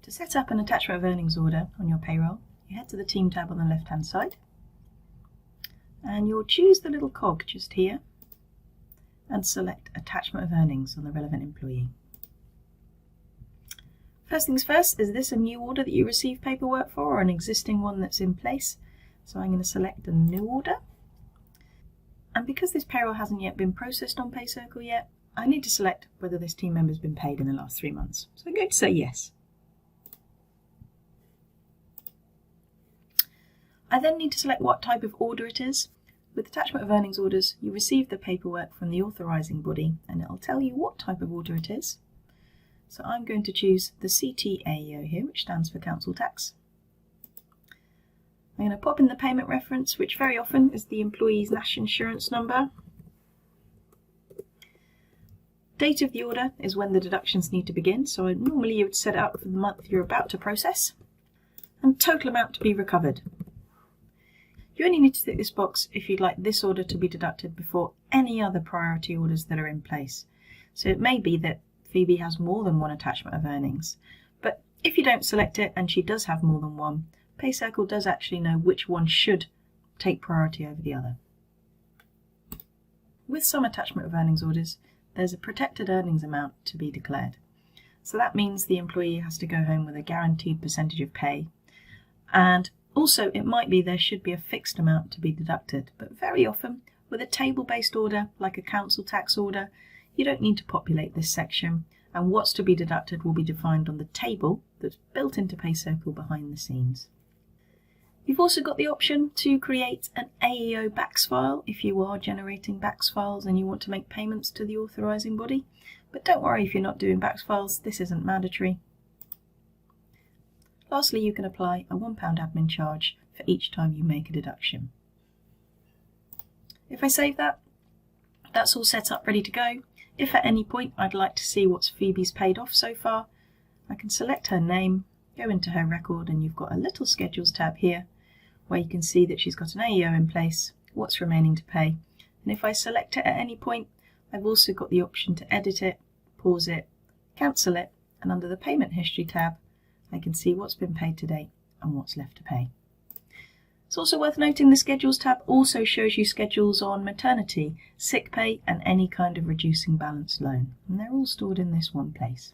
To set up an attachment of earnings order on your payroll, you head to the Team tab on the left-hand side, and you'll choose the little cog just here and select Attachment of Earnings on the relevant employee. First things first, is this a new order that you receive paperwork for or an existing one that's in place? So I'm going to select a new order. And because this payroll hasn't yet been processed on Paycircle yet, I need to select whether this team member has been paid in the last 3 months. So I'm going to say yes. I then need to select what type of order it is. With Attachment of Earnings orders, you receive the paperwork from the authorising body and it'll tell you what type of order it is. So I'm going to choose the CTAEO here, which stands for Council Tax. I'm going to pop in the payment reference, which very often is the employee's national insurance number. Date of the order is when the deductions need to begin, so normally you would set it up for the month you're about to process. And total amount to be recovered. You only need to tick this box if you'd like this order to be deducted before any other priority orders that are in place. So it may be that Phoebe has more than one attachment of earnings, but if you don't select it and she does have more than one, Paycircle does actually know which one should take priority over the other. With some attachment of earnings orders, there's a protected earnings amount to be declared. So that means the employee has to go home with a guaranteed percentage of pay, and also, it might be there should be a fixed amount to be deducted, but very often, with a table-based order, like a council tax order, you don't need to populate this section, and what's to be deducted will be defined on the table that's built into Paycircle behind the scenes. You've also got the option to create an AEO BACS file if you are generating BACS files and you want to make payments to the authorising body, but don't worry if you're not doing BACS files, this isn't mandatory. Lastly, you can apply a £1 admin charge for each time you make a deduction. If I save that, that's all set up ready to go. If at any point I'd like to see what's Phoebe's paid off so far, I can select her name, go into her record, and you've got a little schedules tab here where you can see that she's got an AEO in place, what's remaining to pay. And if I select it at any point, I've also got the option to edit it, pause it, cancel it, and under the Payment History tab, I can see what's been paid to date and what's left to pay. It's also worth noting the Schedules tab also shows you schedules on maternity, sick pay and any kind of reducing balance loan, and they're all stored in this one place.